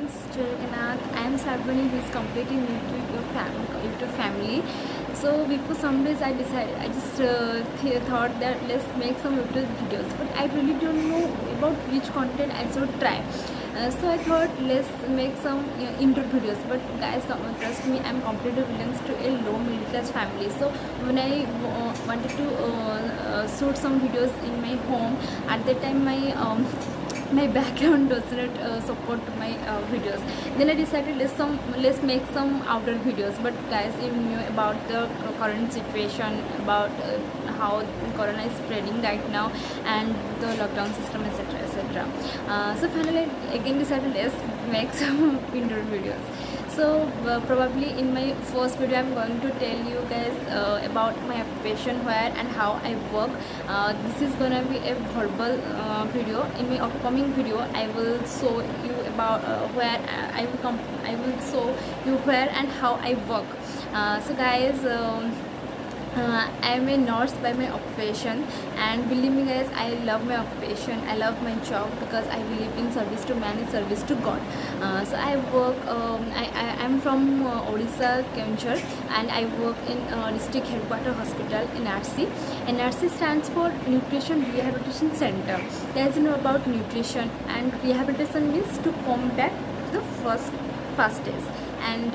friends, Jagannath. I am Sarvani, who is completely new to your family. So before some days, I just thought that let's make some YouTube videos, but I really don't know about which content I should try. So I thought let's make some intro videos. But guys, trust me, I'm completely belongs to a low middle class family. So when I wanted to shoot some videos in my home, at that time my background doesn't support my videos. Then I decided let's make some outdoor videos. But guys, you knew about the current situation, about how corona is spreading right now, and the lockdown system, etc, etc. So finally I again decided let's make some indoor videos. So probably in my first video I'm going to tell you guys about my occupation, where and how I work. This is gonna be a verbal video. In my upcoming video I will show you about where I will show you where and how I work. So guys, I am a nurse by my occupation, and believe me guys, I love my occupation, I love my job, because I believe in service to man is service to God. So I work, I am from Odisha, Keonjhar, and I work in district headquarter hospital in NRC. NRC stands for Nutrition Rehabilitation Center. Guys, you know about nutrition, and rehabilitation means to combat the first stage. And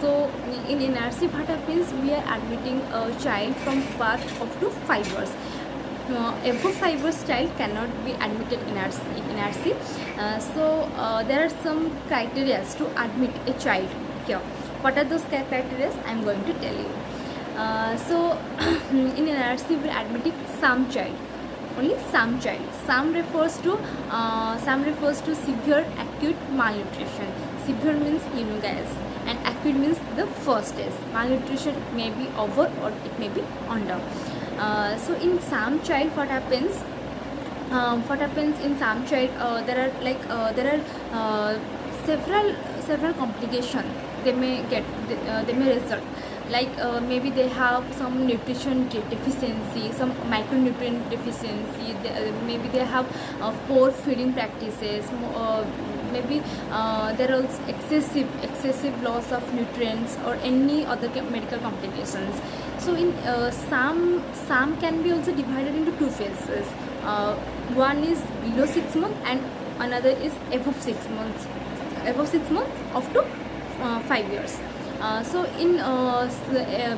so in NRC, what happens, we are admitting a child from birth up to 5 years. Above 5 years child cannot be admitted in NRC. So there are some criteria to admit a child here. What are those criteria? I am going to tell you. So in NRC we are admitting some child, only some child. Some refers to severe acute malnutrition. Severe means, you know guys, and acute means the first stage. Malnutrition may be over or it may be under. So in some child, what happens? What happens in some child? There are several complications they may get. They may result. Like maybe they have some nutrition deficiency, some micronutrient deficiency. Maybe they have poor feeding practices. Maybe there are also excessive loss of nutrients or any other medical complications. So in some can be also divided into two phases. One is below 6 months and another is above 6 months. Above 6 months up to 5 years. So in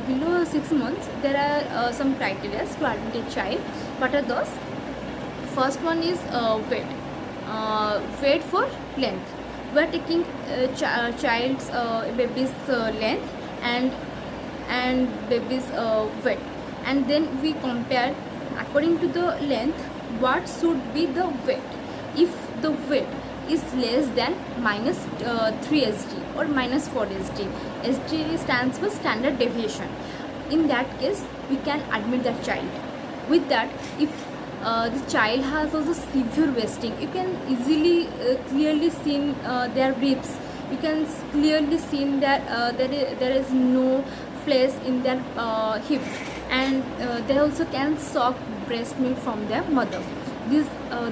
below 6 months there are some criteria to admit a child. What are those? First one is weight. Weight for length. We are taking child's baby's length and baby's weight, and then we compare according to the length what should be the weight. If the weight is less than minus 3 SD or minus 4 SD. SD stands for standard deviation. In that case, we can admit that child. With that, if the child has also severe wasting, you can easily clearly see their ribs. You can clearly see that there is no flesh in their hip, and they also can suck breast milk from their mother. These are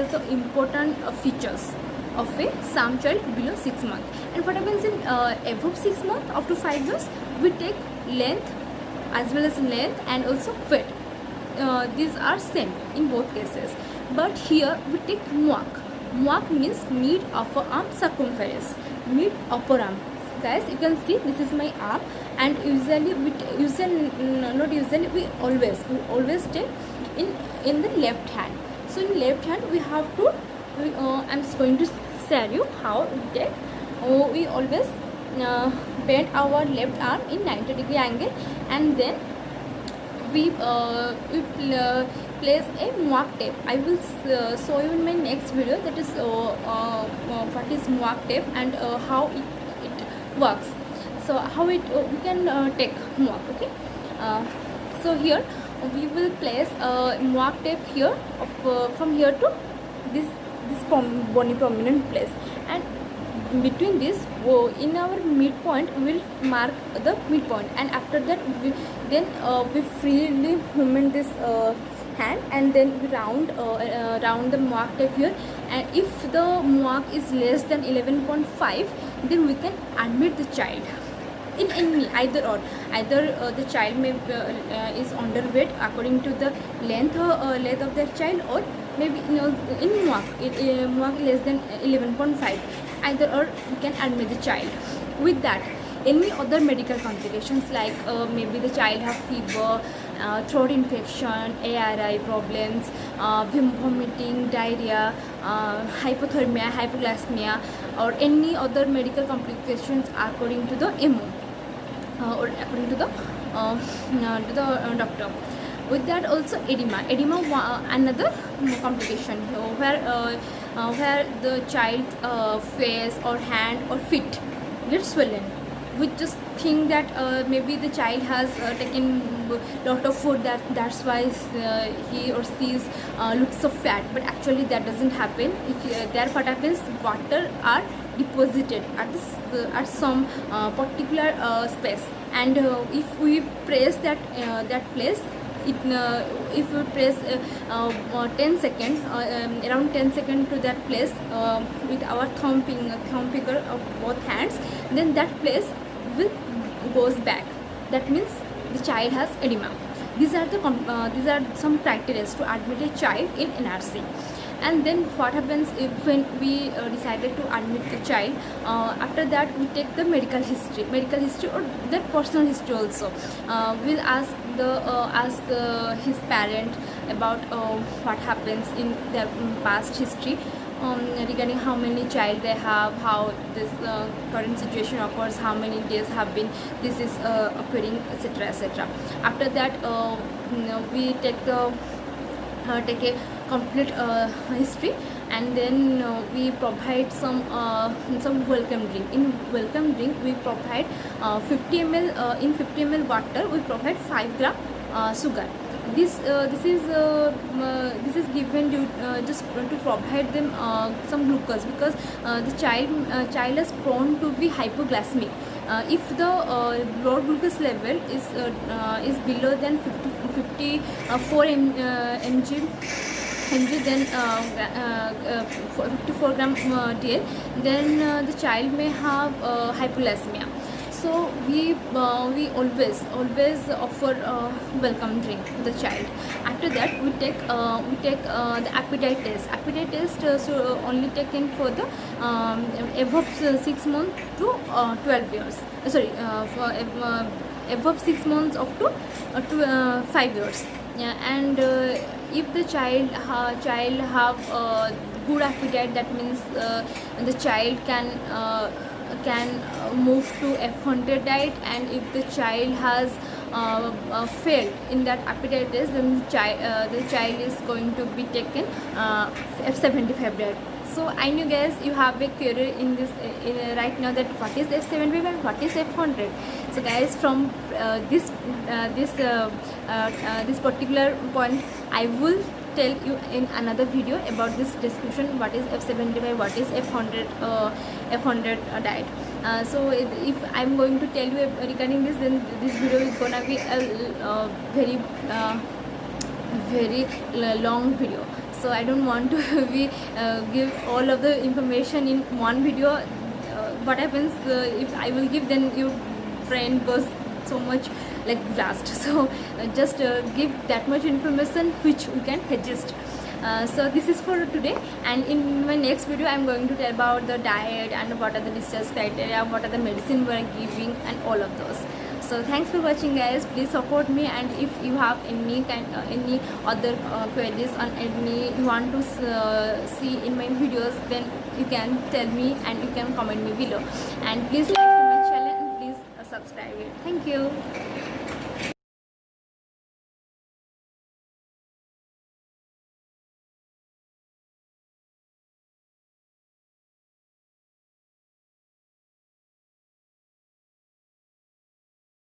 the important features of a some child below 6 months. And what happens in above 6 months up to 5 years, we take length as well as length and also weight. These are same in both cases, but here we take MUAC. MUAC means mid upper arm circumference. Mid upper arm. Guys, you can see this is my arm, and we always take in the left hand. So in left hand we have to I'm just going to share you how we take. We always bend our left arm in 90-degree angle, and then we place a MUAC tape. I will show you in my next video, that is what is MUAC tape and how it works. So how we can take MUAC. Okay. So here we will place MUAC tape here from here to this bony prominent place, and between this in our midpoint we will mark the midpoint, and after that we freely movement this hand, and then we round the mark tape here, and if the mark is less than 11.5, then we can admit the child in any either or. Either the child may is underweight according to the length of their child, or maybe in mark less than 11.5, either or we can admit the child. With that, any other medical complications like maybe the child have fever, throat infection, ARI problems, vomiting, diarrhea, hypothermia, hypoglycemia, or any other medical complications according to the MO or according to the doctor. With that also edema another complication where the child face or hand or feet get swollen. We just think that maybe the child has taken lot of food, that's why he or she looks so fat, but actually that doesn't happen. There what happens, water are deposited at some particular space, and if we press that place, if we press 10 seconds around 10 seconds to that place with our thumb finger of both hands, then that place will goes back. That means the child has edema. These are some criteria to admit a child in NRC. And then what happens if when we decided to admit the child, after that we take the medical history or their personal history also. We'll ask his parent about what happens in their past history, regarding how many child they have, how this current situation occurs, how many days have been this is occurring, etc, etc. After that we take a complete history, and then we provide some welcome drink. In welcome drink we provide 50 ml in 50 ml water we provide 5 gram sugar. This is given just to provide them some glucose, because the child is prone to be hypoglycemic. If the blood glucose level is below than 54 mg, then 54 gram DL, then the child may have hypoglycemia. So we always offer welcome drink to the child. After that we take the appetite test. Appetite test so only taken for the above 6 months to 12 years. For above 6 months up to 5 years. Yeah, and if the child have good appetite, that means the child can move to F100 diet, and if the child has failed in that appetite test, then the child is going to be taken F75 diet. So I know guys you have a query in this right now, that what is F75 and what is F100. So guys, from this particular point I will tell you in another video about this description, what is F75, what is F100 diet. So if I'm going to tell you regarding this, then this video is gonna be a very long video. So I don't want to give all of the information in one video. What happens if I will give, then your brain goes so much like blast. So just give that much information which we can adjust. So this is for today, and in my next video I'm going to tell about the diet and what are the discharge criteria, what are the medicine we are giving, and all of those. So thanks for watching guys. Please support me, and if you have any other queries on any you want to see in my videos, then you can tell me and you can comment me below. And please like my channel and please subscribe it. Thank you.